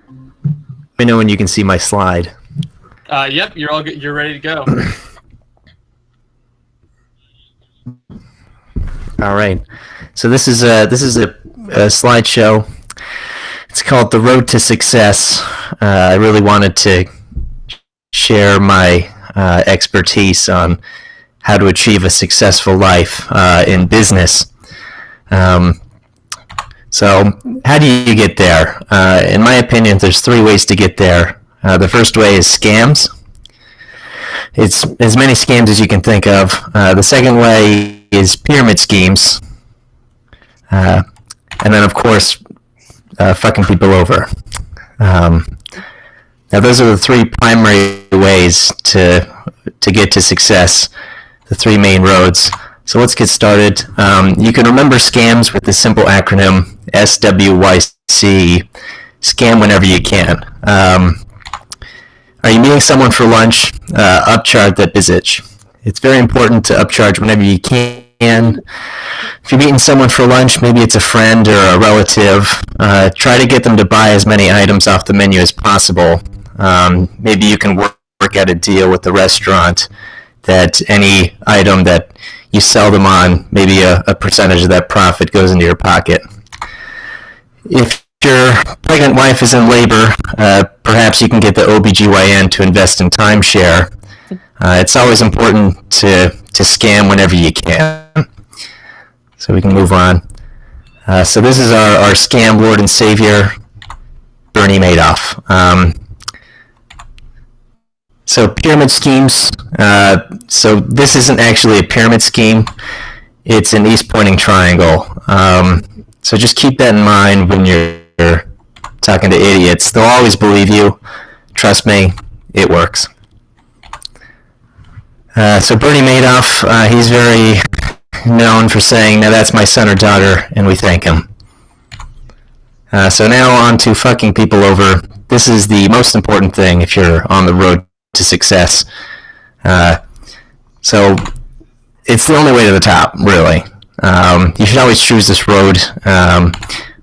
Let me know when you can see my slide. Yep, you're all good. You're ready to go. All right. So this is a slideshow. It's called "The Road to Success." I really wanted to share my expertise on how to achieve a successful life in business. So how do you get there? In my opinion, there's 3 ways to get there. The first way is scams. It's as many scams as you can think of. The second way is pyramid schemes. And then, of course, fucking people over. Now, those are the 3 primary ways to get to success, the 3 main roads. So let's get started. You can remember scams with the simple acronym SWYC, scam whenever you can. Are you meeting someone for lunch? Upcharge that bizitch. It's very important to upcharge whenever you can. If you're meeting someone for lunch, maybe it's a friend or a relative, try to get them to buy as many items off the menu as possible. Maybe you can work out a deal with the restaurant that any item that you sell them on, maybe a percentage of that profit goes into your pocket. If your pregnant wife is in labor, perhaps you can get the OBGYN to invest in timeshare. It's always important to scam whenever you can. So we can move on. So this is our scam lord and savior, Bernie Madoff. So pyramid schemes. So this isn't actually a pyramid scheme. It's an east pointing triangle. So just keep that in mind when you're talking to idiots. They'll always believe you. Trust me, it works. So Bernie Madoff, he's very known for saying, "Now that's my son or daughter," and we thank him. So now on to fucking people over. This is the most important thing if you're on the road to success. So it's the only way to the top, really. You should always choose this road.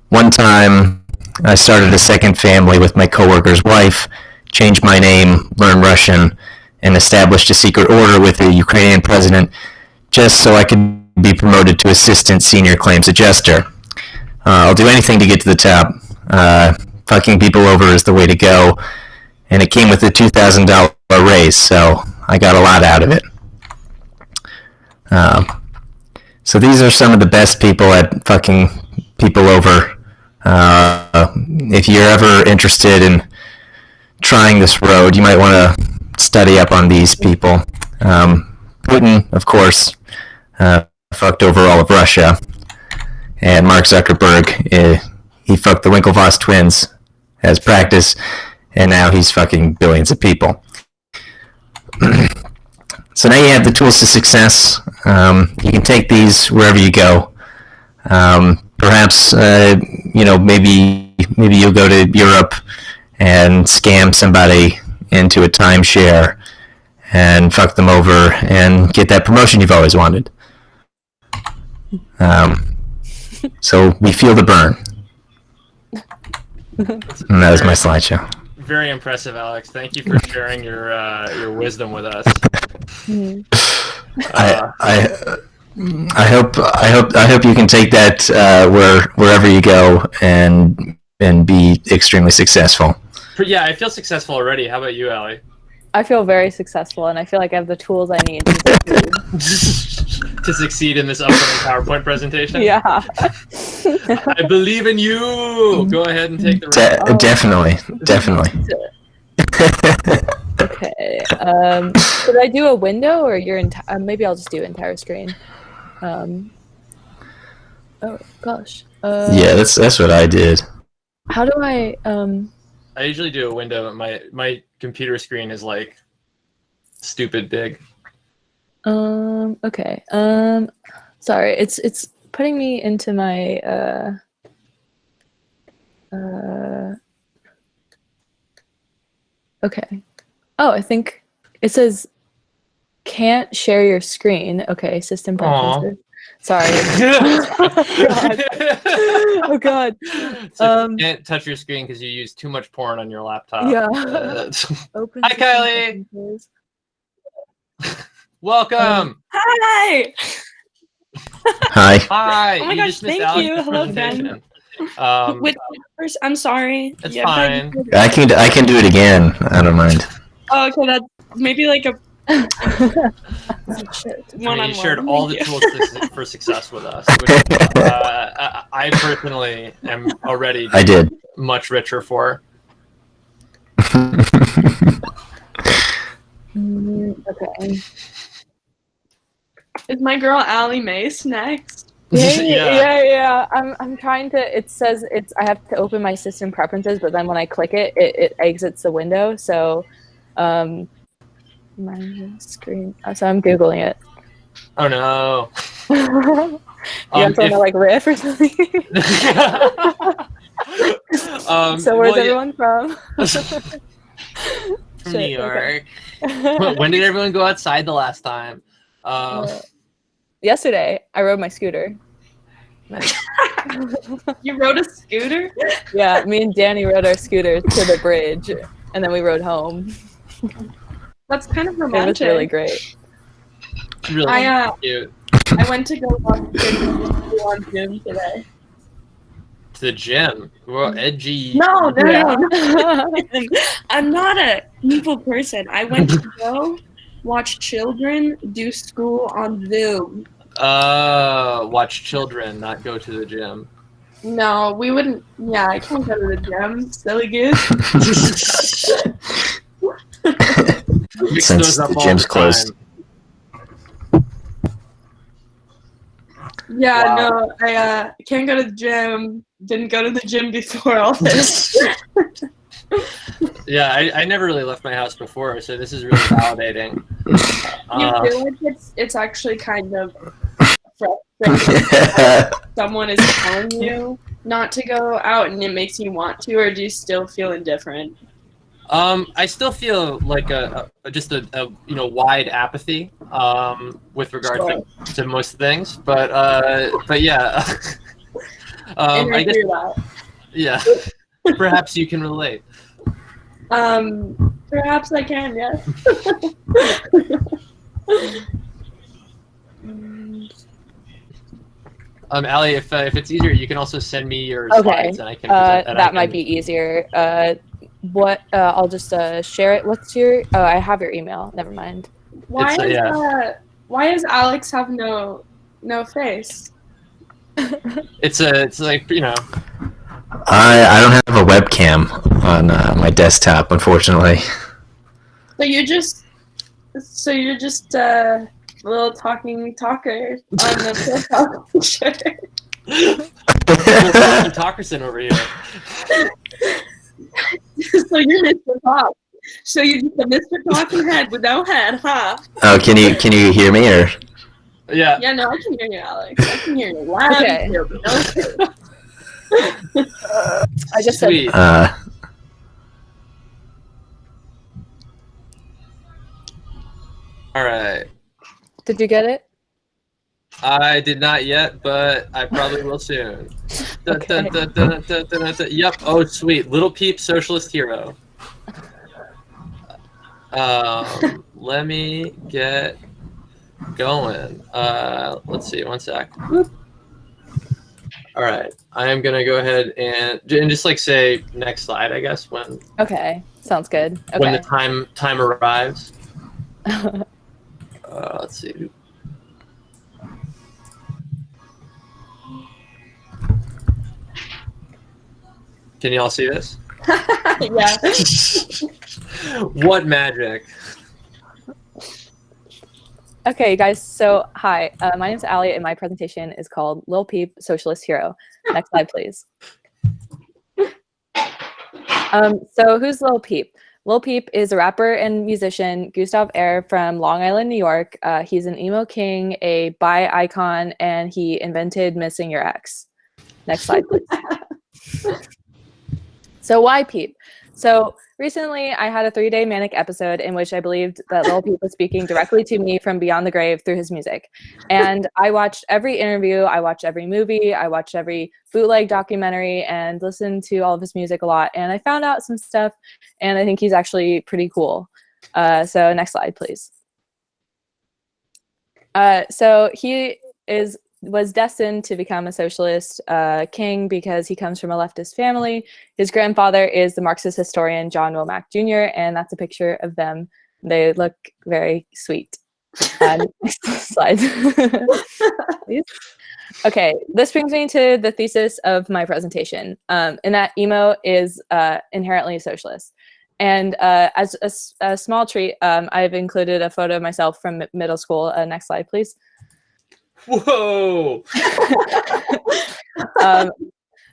One time I started a second family with my coworker's wife, changed my name, learned Russian, and established a secret order with the Ukrainian president just so I could be promoted to assistant senior claims adjuster. I'll do anything to get to the top. Fucking people over is the way to go. And it came with a $2,000 raise, so I got a lot out of it. So these are some of the best people at fucking people over. If you're ever interested in trying this road, you might want to study up on these people. Putin, of course, fucked over all of Russia. And Mark Zuckerberg, he fucked the Winklevoss twins as practice, and now he's fucking billions of people. So now you have the tools to success. You can take these wherever you go. Perhaps, maybe you'll go to Europe and scam somebody into a timeshare and fuck them over and get that promotion you've always wanted. So we feel the burn. And that was my slideshow. Very impressive, Alex. Thank you for sharing your wisdom with us. I hope you can take that wherever you go and be extremely successful. Yeah, I feel successful already. How about you, Allie? I feel very successful, and I feel like I have the tools I need to succeed in this upcoming PowerPoint presentation. Yeah. I believe in you. Go ahead and take the rest. Definitely. Okay. Should I do a window or your entire? Maybe I'll just do entire screen. Oh gosh. Yeah, that's what I did. How do I? I usually do a window. My computer screen is like stupid big. Okay. Sorry. It's putting me into my Okay. Oh, I think it says can't share your screen. Okay, system preferences. Sorry. Oh God. So you can't touch your screen because you use too much porn on your laptop. Yeah. Hi, Kylie. Welcome. Hi. Hi. Hi. Oh my You gosh, just missed thank Alex's you. Hello presentation. Which first? I'm sorry. It's but fine. I can do it again. I don't mind. Oh, okay, that's maybe like a You shared all the tools for success with us, which I personally am already I did. much richer for. Okay. Is my girl Allie Mace next? Yeah. I'm trying to. It says I have to open my system preferences, but then when I click it, it exits the window. So, my screen. So I'm googling it. Oh no. You guys want to like riff or something? So where's everyone from? From New York. When did everyone go outside the last time? Yesterday, I rode my scooter. You rode a scooter? Yeah, me and Danny rode our scooter to the bridge, and then we rode home. That's kind of romantic. It was really great. Really cute. I went to go on Zoom today. To the gym? Well, edgy. No. I'm not a evil person. I went to go watch children do school on Zoom. Watch children, not go to the gym. No, we wouldn't. Yeah, I can't go to the gym. Silly goose. Since the gym's closed. Yeah, wow. No, I can't go to the gym. Didn't go to the gym before all this. Yeah, I never really left my house before, so this is really validating. You feel like it's actually kind of frustrating. Someone is telling you not to go out, and it makes you want to, or do you still feel indifferent? I still feel like just a wide apathy with regard to most things, but yeah. I guess yeah. Perhaps you can relate. Perhaps I can, yes. Allie, if it's easier, you can also send me your slides, and I can. That might be easier. I'll just share it. What's your? Oh, I have your email. Never mind. Why does Alex have no face? It's like I don't have a webcam on my desktop, unfortunately. So you're just a little talking talker on the profile picture. Talking Talkerson over here. So you're Mr. Talk. So you're just a Mr. Talking head with no head, huh? Oh, can you hear me or? Yeah. Yeah, no, I can hear you, Alex. I can hear you loud. Okay. I just Sweet. said. All right. Did you get it? I did not yet, but I probably will soon. Okay. Yep. Oh, sweet. Lil Peep, Socialist Hero. Let me get going. Let's see. One sec. All right. I am gonna go ahead and just like say next slide, I guess, when. Okay. Sounds good. Okay. When the time arrives. Let's see. Can you all see this? Yeah. What magic? Okay, guys. So, hi. My name's Allie, and my presentation is called Lil Peep, Socialist Hero. Next slide, please. So, who's Lil Peep? Lil Peep is a rapper and musician, Gustav Air from Long Island, New York. He's an emo king, a bi icon, and he invented missing your ex. Next slide, please. So why Peep? So recently, I had a 3-day manic episode in which I believed that Lil Peep was speaking directly to me from beyond the grave through his music. And I watched every interview, I watched every movie, I watched every bootleg documentary, and listened to all of his music a lot. And I found out some stuff, and I think he's actually pretty cool. So next slide, please. So he was destined to become a socialist king because he comes from a leftist family. His grandfather is the Marxist historian John Womack Jr., and that's a picture of them. They look very sweet. Next slide, please. Okay, this brings me to the thesis of my presentation, and that emo is inherently socialist. And as a small treat, I've included a photo of myself from middle school. Next slide, please. Whoa!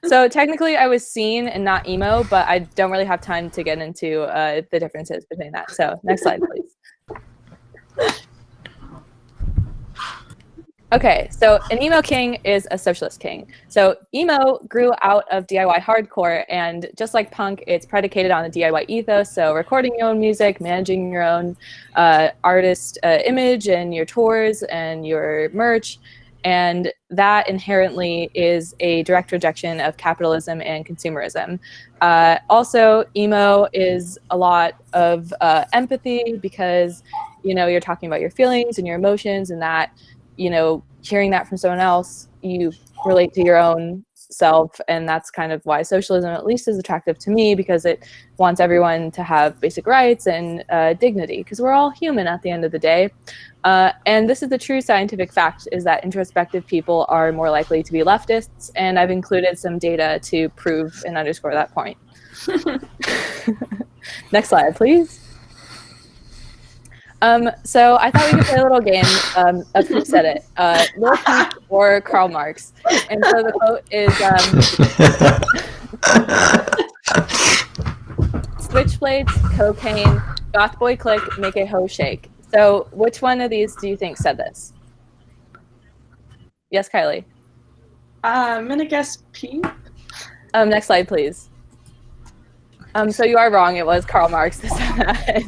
So technically I was seen and not emo, but I don't really have time to get into the differences between that. So next slide, please. Okay, so an emo king is a socialist king. So emo grew out of DIY hardcore, and just like punk, it's predicated on the DIY ethos. So recording your own music, managing your own artist image and your tours and your merch. And that inherently is a direct rejection of capitalism and consumerism. Also, emo is a lot of empathy because, you know, you're talking about your feelings and your emotions, and that, you know, hearing that from someone else, you relate to your own self. And that's kind of why socialism at least is attractive to me, because it wants everyone to have basic rights and dignity, because we're all human at the end of the day. And this is the true scientific fact, is that introspective people are more likely to be leftists, and I've included some data to prove and underscore that point. Next slide, please. So I thought we could play a little game of who said it, Lil Peep or Karl Marx. And so the quote is, switchblades, cocaine, goth boy click, make a hoe shake. So which one of these do you think said this? Yes, Kylie? I'm gonna guess P. Next slide, please. So you are wrong, it was Karl Marx that said that.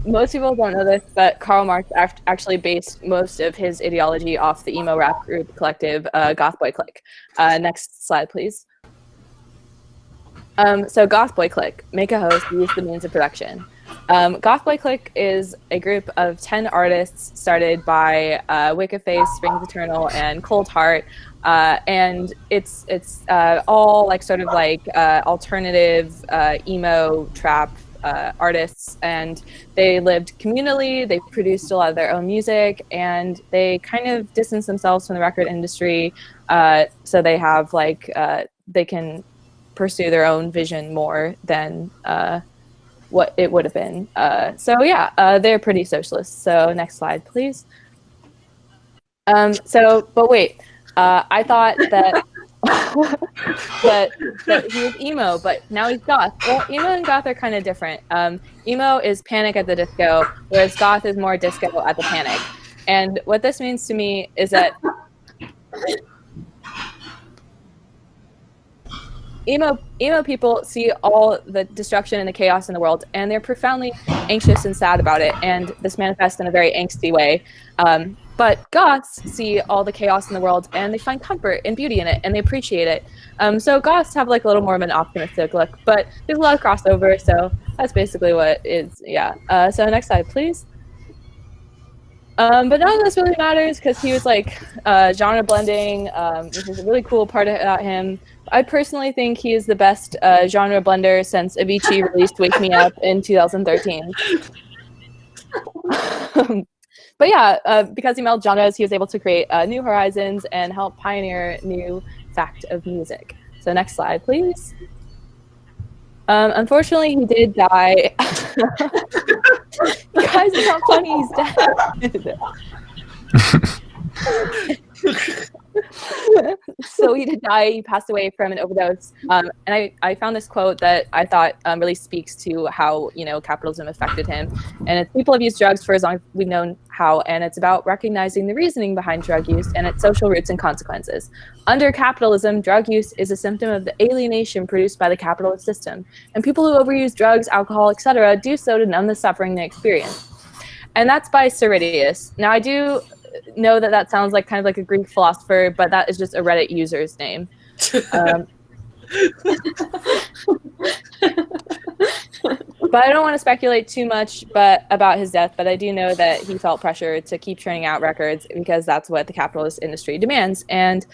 Most people don't know this, but Karl Marx actually based most of his ideology off the emo rap group collective Goth Boy Clique. Next slide, please. So Goth Boy Clique, make a host, use the means of production. Goth Boy Clique is a group of 10 artists started by Wiccaface, Springs Eternal, and Cold Heart, and it's all like sort of like alternative emo trap artists, and they lived communally. They produced a lot of their own music, and they kind of distanced themselves from the record industry, so they have like they can pursue their own vision more than what it would have been. So yeah, they're pretty socialist. So next slide, please. But wait, I thought that that he was emo, but now he's goth. Well, emo and goth are kind of different. Emo is Panic at the Disco, whereas goth is more disco at the Panic. And what this means to me is that emo people see all the destruction and the chaos in the world, and they're profoundly anxious and sad about it, and this manifests in a very angsty way. But goths see all the chaos in the world, and they find comfort and beauty in it, and they appreciate it. So goths have like a little more of an optimistic look, but there's a lot of crossover, so that's basically what it is. Yeah. So next slide, please. But none of this really matters because he was like genre blending, which is a really cool part about him. I personally think he is the best genre blender since Avicii released Wake Me Up in 2013. But yeah, because he melded genres, he was able to create new horizons and help pioneer new fact of music. So next slide, please. Unfortunately, he did die. Guys, it's not funny, he's dead. so he did die. He passed away from an overdose. And I found this quote that I thought really speaks to how, capitalism affected him. And it's, people have used drugs for as long as we've known how, and it's about recognizing the reasoning behind drug use and its social roots and consequences. Under capitalism, drug use is a symptom of the alienation produced by the capitalist system. And people who overuse drugs, alcohol, etc. do so to numb the suffering they experience. And that's by Ceridius. Now, I do know that sounds like kind of like a Greek philosopher, but that is just a Reddit user's name. But I don't want to speculate too much about his death, but I do know that he felt pressure to keep churning out records because that's what the capitalist industry demands. And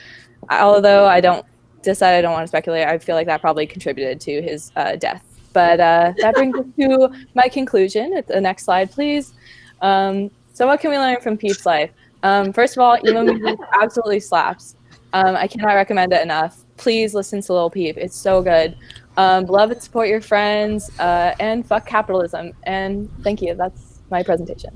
although I don't want to speculate, I feel like that probably contributed to his death. But that brings us to my conclusion. The next slide, please. So what can we learn from Peep's life? First of all, emo music absolutely slaps. I cannot recommend it enough. Please listen to Lil Peep. It's so good. Love and support your friends, and fuck capitalism. And thank you. That's my presentation.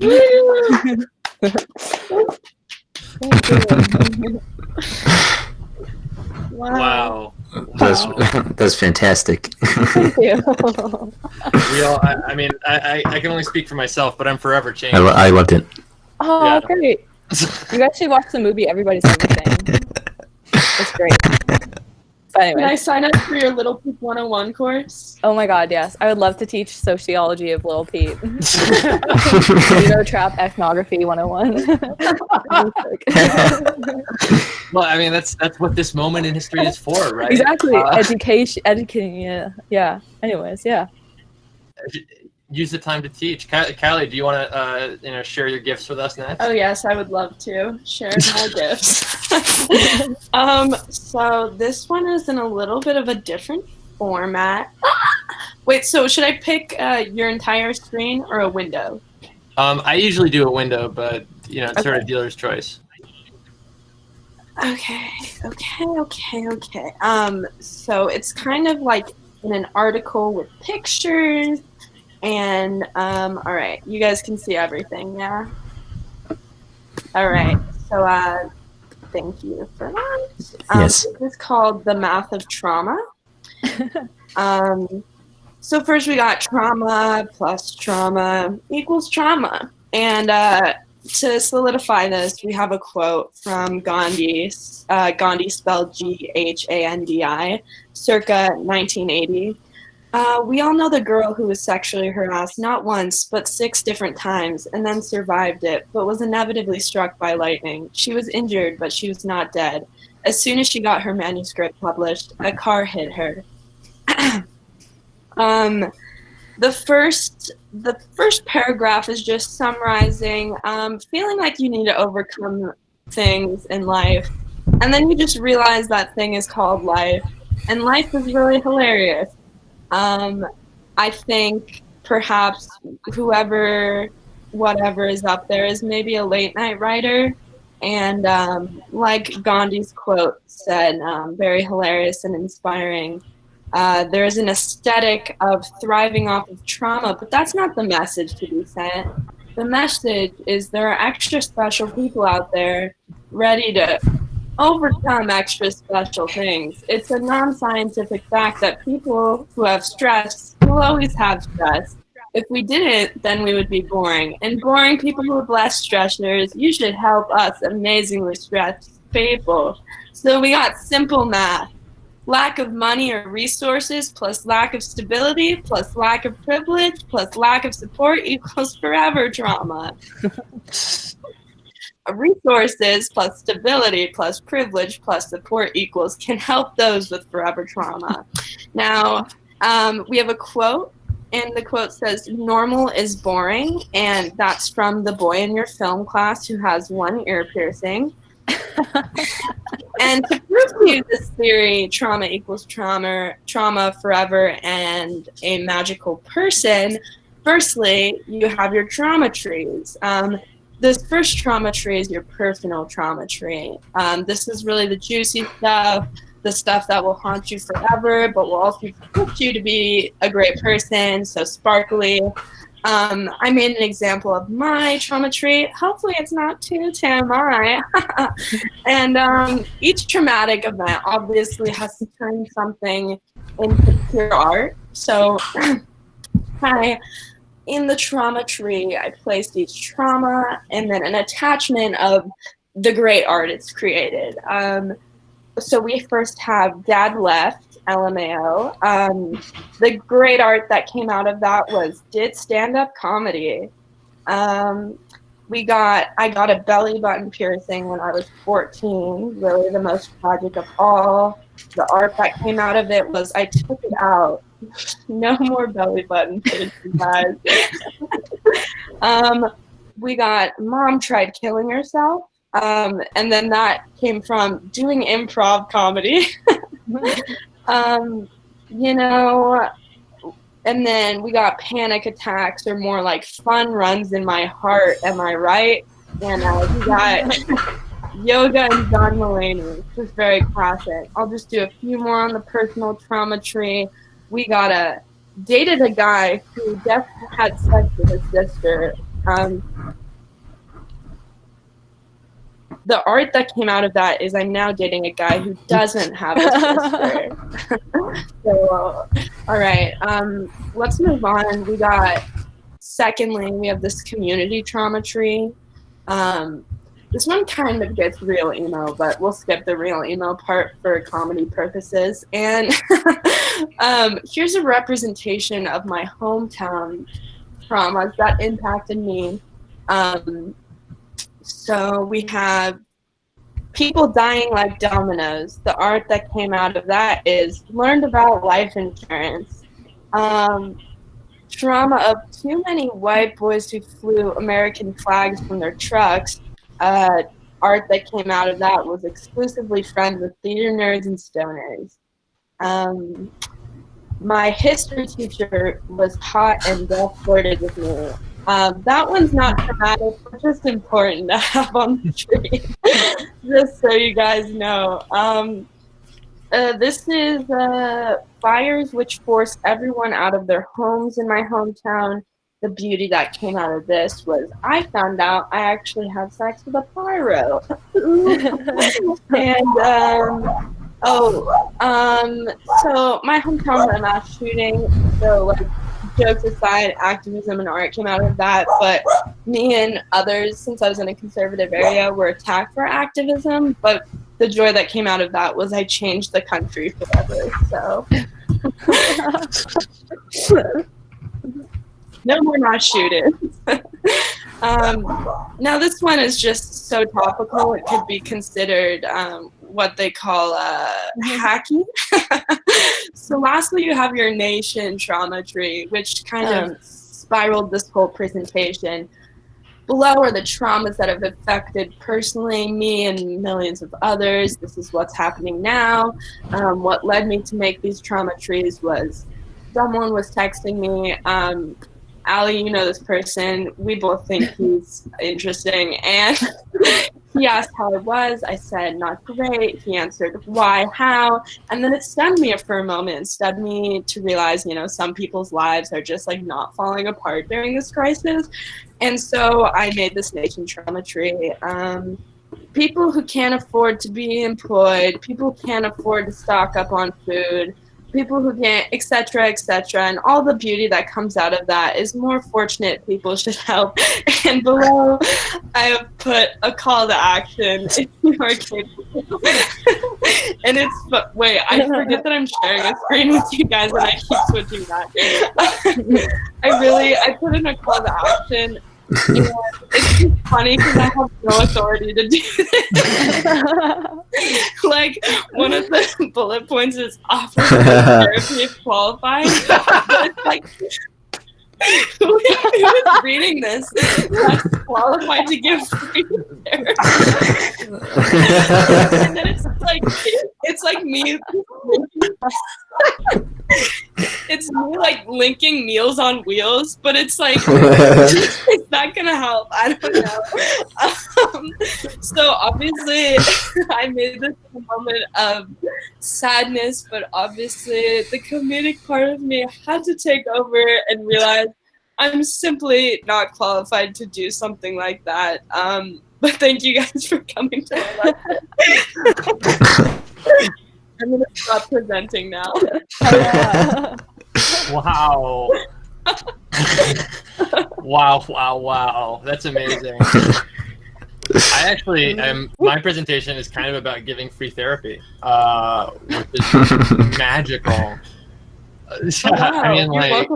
Wow. That's fantastic. Thank you. I can only speak for myself, but I'm forever changed. I loved it. Oh, Yeah. great. You actually watched the movie Everybody's Everything. It's great. But Can I anyway. sign up for your Little Peep 101 course? Oh my god, yes. I would love to teach sociology of Lil Peep. Trap ethnography 101. Well, I mean, that's what this moment in history is for, right? Exactly. Educating, yeah. Anyways, yeah. Use the time to teach. Kylie, do you want to share your gifts with us next? Oh yes, I would love to share my gifts. So this one is in a little bit of a different format. Wait, so should I pick your entire screen or a window? I usually do a window, but it's sort of dealer's choice. Okay. So it's kind of like in an article with pictures. And, all right, you guys can see everything, yeah? All right, so, thank you for that. Yes. This is called The Math of Trauma. So first we got trauma plus trauma equals trauma. And, to solidify this, we have a quote from Gandhi, Gandhi spelled G-H-A-N-D-I, circa 1980. We all know the girl who was sexually harassed not once, but 6 different times, and then survived it, but was inevitably struck by lightning. She was injured, but she was not dead. As soon as she got her manuscript published, a car hit her. The first paragraph is just summarizing feeling like you need to overcome things in life, and then you just realize that thing is called life, and life is really hilarious. I think perhaps whatever is up there is maybe a late night writer, and like Gandhi's quote said, very hilarious and inspiring. There is an aesthetic of thriving off of trauma, but that's not the message to be sent. The message is there are extra special people out there ready to overcome extra special things. It's a non-scientific fact that people who have stress will always have stress. If we didn't, then we would be boring. And boring people with less stressors, you should help us amazingly stressed people. So we got simple math. Lack of money or resources plus lack of stability plus lack of privilege plus lack of support equals forever trauma. Resources plus stability plus privilege plus support equals can help those with forever trauma. Now, we have a quote, and the quote says, "Normal is boring," and that's from the boy in your film class who has 1 ear piercing. And to prove to you this theory, trauma equals trauma forever, and a magical person, firstly, you have your trauma trees. This first trauma tree is your personal trauma tree. This is really the juicy stuff, the stuff that will haunt you forever, but will also push you to be a great person, so sparkly. I made an example of my trauma tree. Hopefully it's not too TMI. And each traumatic event obviously has to turn something into pure art. So in the trauma tree, I placed each trauma and then an attachment of the great art it's created. So we first have Dad Left, LMAO. The great art that came out of that was did stand-up comedy. I got a belly button piercing when I was 14, really the most tragic of all. The art that came out of it was I took it out. No more belly button piercing, guys. We got Mom Tried Killing Herself. And then that came from doing improv comedy. You know, and then we got Panic Attacks, or more like Fun Runs in My Heart, am I right? And we got Yoga and John Mulaney, which is very classic. I'll just do a few more on the personal trauma tree. We dated a guy who just had sex with his sister. The art that came out of that is I'm now dating a guy who doesn't have a sister. So, all right, let's move on. Secondly, we have this community trauma tree. This one kind of gets real emo, but we'll skip the real emo part for comedy purposes. And here's a representation of my hometown traumas that impacted me. So we have people dying like dominoes. The art that came out of that is learned about life insurance. Trauma of too many white boys who flew American flags from their trucks. Art that came out of that was exclusively friends with theater nerds and stoners. My history teacher was hot and death-flirted with me. That one's not traumatic, but just important to have on the tree, just so you guys know. This is fires which forced everyone out of their homes in my hometown. The beauty that came out of this was I found out I actually had sex with a pyro. So my hometown was a mass shooting, so like, jokes aside, activism and art came out of that, but me and others, since I was in a conservative area, were attacked for activism, but the joy that came out of that was I changed the country forever, so. No more mass shootings. Now this one is just so topical, it could be considered what they call hacking. So lastly, you have your nation trauma tree, which kind of spiraled this whole presentation. Below are the traumas that have affected personally me and millions of others. This is what's happening now. What led me to make these trauma trees was someone was texting me, Allie, you know this person. We both think he's interesting. And he asked how it was. I said, not great. He answered, why, how? And then it stunned me for a moment. It stunned me to realize, you know, some people's lives are just like not falling apart during this crisis. And so I made this nation trauma tree. People who can't afford to be employed, people who can't afford to stock up on food, people who can't, et cetera, and all the beauty that comes out of that is more fortunate people should help. And below, I have put a call to action if you are capable. And it's, but wait, I forget that I'm sharing a screen with you guys and I keep switching back. I put in a call to action. And it's just funny because I have no authority to do this. Like, one of the bullet points is offer therapy if qualified. But it's like, who is reading this that's qualified to give free therapy? And then it's like me. It's me like linking Meals on Wheels, but it's like it's not gonna help. I don't know. So obviously, I made this a moment of sadness, but obviously the comedic part of me had to take over and realize I'm simply not qualified to do something like that. But thank you guys for coming to my lecture. I'm gonna stop presenting now. Wow. Wow. That's amazing. I actually my presentation is kind of about giving free therapy, which is magical. I mean, like,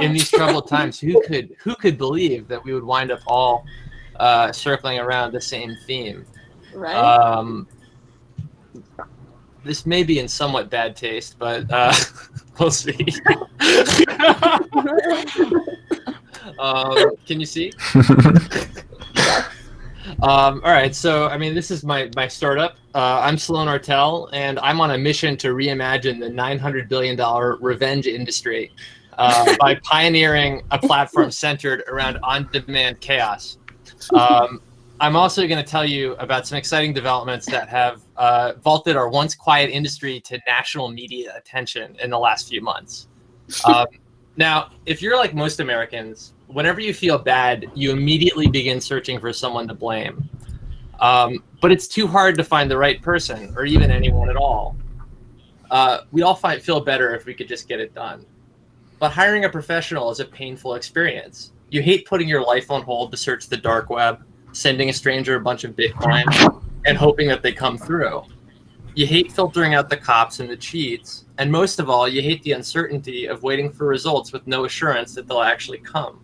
in these troubled times, who could believe that we would wind up all circling around the same theme? Right. This may be in somewhat bad taste, but we'll see. Can you see? All right, so I mean, this is my startup. I'm Sloane Ortel, and I'm on a mission to reimagine the $900 billion revenge industry by pioneering a platform centered around on-demand chaos. I'm also going to tell you about some exciting developments that have vaulted our once quiet industry to national media attention in the last few months. Now, if you're like most Americans, whenever you feel bad, you immediately begin searching for someone to blame. But it's too hard to find the right person or even anyone at all. We all feel better if we could just get it done. But hiring a professional is a painful experience. You hate putting your life on hold to search the dark web, sending a stranger a bunch of Bitcoin, and hoping that they come through. You hate filtering out the cops and the cheats, and most of all, you hate the uncertainty of waiting for results with no assurance that they'll actually come.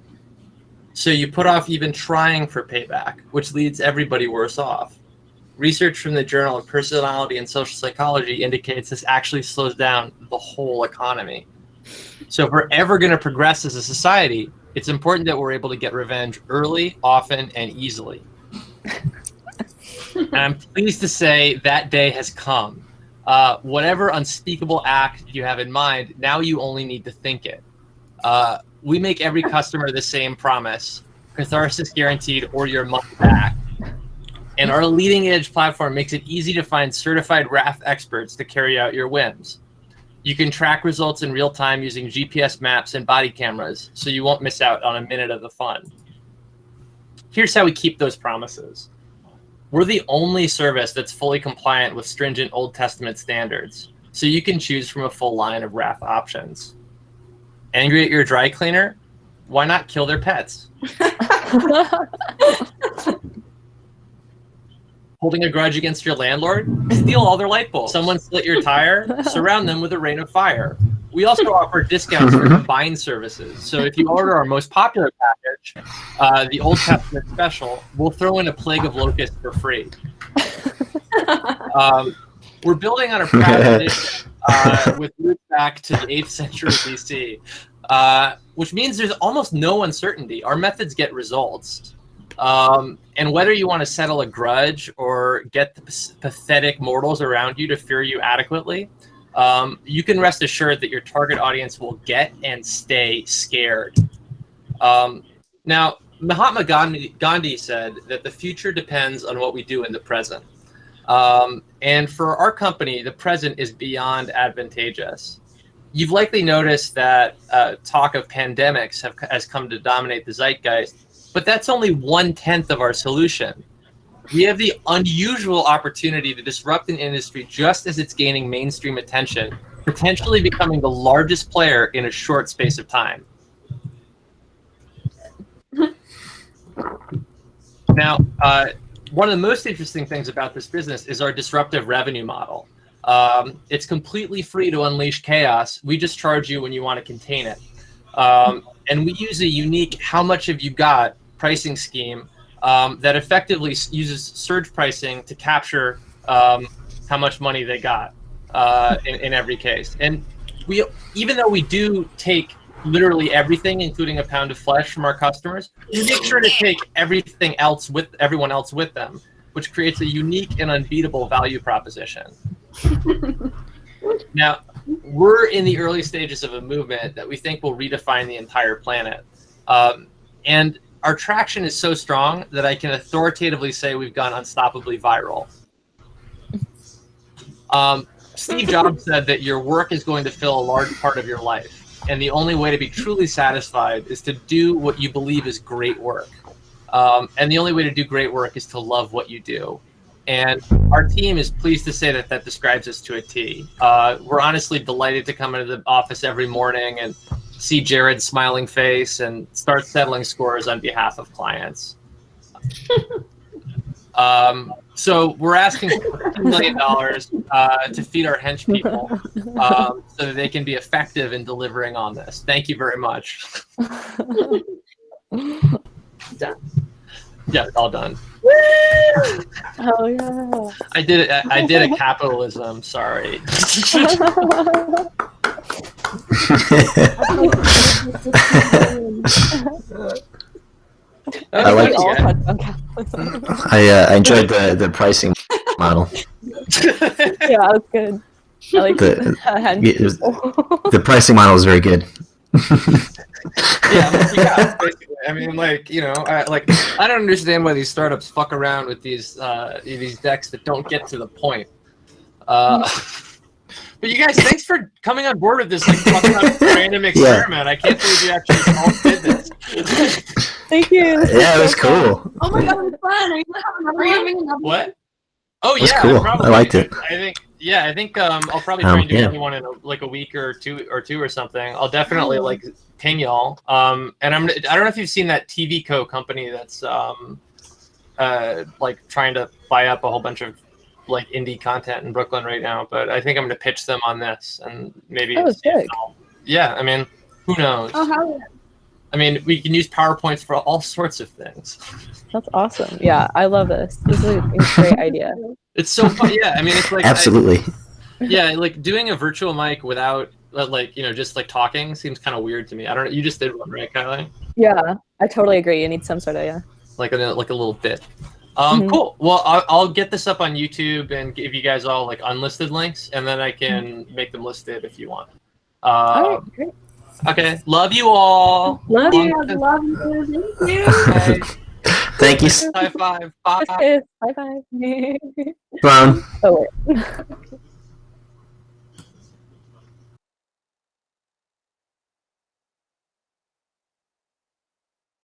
So you put off even trying for payback, which leads everybody worse off. Research from the Journal of Personality and Social Psychology indicates this actually slows down the whole economy. So if we're ever going to progress as a society, it's important that we're able to get revenge early, often, and easily. And I'm pleased to say that day has come. Whatever unspeakable act you have in mind, now you only need to think it. We make every customer the same promise: catharsis guaranteed or your money back. And our leading edge platform makes it easy to find certified wrath experts to carry out your whims. You can track results in real time using GPS maps and body cameras, so you won't miss out on a minute of the fun. Here's how we keep those promises. We're the only service that's fully compliant with stringent Old Testament standards, so you can choose from a full line of wrath options. Angry at your dry cleaner? Why not kill their pets? Holding a grudge against your landlord? Steal all their light bulbs. Someone slit your tire? Surround them with a rain of fire. We also offer discounts for combined services. So if you order our most popular package, the Old Testament special, we'll throw in a plague of locusts for free. We're building on a proud tradition with roots back to the 8th century BC, which means there's almost no uncertainty. Our methods get results. And whether you want to settle a grudge or get the pathetic mortals around you to fear you adequately, you can rest assured that your target audience will get and stay scared. Now, Mahatma Gandhi said that the future depends on what we do in the present. And for our company, the present is beyond advantageous. You've likely noticed that talk of pandemics has come to dominate the zeitgeist. But that's only 1/10 of our solution. We have the unusual opportunity to disrupt an industry just as it's gaining mainstream attention, potentially becoming the largest player in a short space of time. Now, one of the most interesting things about this business is our disruptive revenue model. It's completely free to unleash chaos. We just charge you when you want to contain it. And we use a unique how much have you got pricing scheme that effectively uses surge pricing to capture how much money they got in every case. And even though we do take literally everything, including a pound of flesh from our customers, we make sure to take everything else with everyone else with them, which creates a unique and unbeatable value proposition. Now, we're in the early stages of a movement that we think will redefine the entire planet. And our traction is so strong that I can authoritatively say we've gone unstoppably viral. Steve Jobs said that your work is going to fill a large part of your life. and the only way to be truly satisfied is to do what you believe is great work. And the only way to do great work is to love what you do. And our team is pleased to say that that describes us to a T. We're honestly delighted to come into the office every morning and see Jared's smiling face and start settling scores on behalf of clients. So we're asking for $2 million to feed our hench people so that they can be effective in delivering on this. Thank you very much. Done. Yeah, all done. Oh yeah. I did it. I did a capitalism. Sorry. I like all it. touched on capitalism. I enjoyed the pricing model. Yeah, that was good. I like The pricing model is very good. Yeah, basically. I mean, like, you know, I don't understand why these startups fuck around with these decks that don't get to the point. But you guys, thanks for coming on board with this like fucking random experiment. I can't believe you actually all did this. Thank you. Yeah, it was cool. Oh my god, it was fun. Are you having another one? What? Oh It was yeah, cool. probably. I liked it. I think I'll probably try and do Yeah. another one in like a week or two or something. I'll definitely like ping y'all. And I don't know if you've seen that TV Co company that's like trying to buy up a whole bunch of like indie content in Brooklyn right now, but I think I'm going to pitch them on this and maybe. Oh, sick. Yeah, I mean, who knows? Oh, how? I mean, we can use PowerPoints for all sorts of things. That's awesome. Yeah, I love this. This is a great idea. It's so fun. Yeah, I mean, it's like Absolutely. yeah, like doing a virtual mic without like, you know, just like talking seems kind of weird to me. I don't know. You just did one, right, Kylie? Yeah, I totally agree. You need some sort of Like a little bit. Mhm. Cool. Well, I'll get this up on YouTube and give you guys all like unlisted links, and then I can make them listed if you want. All right, great. Okay. Love you all. Love you. Love you. Thank you. Okay. Thank you, High five. Bye. Kiss, kiss. Bye bye. Sloane. Oh wait.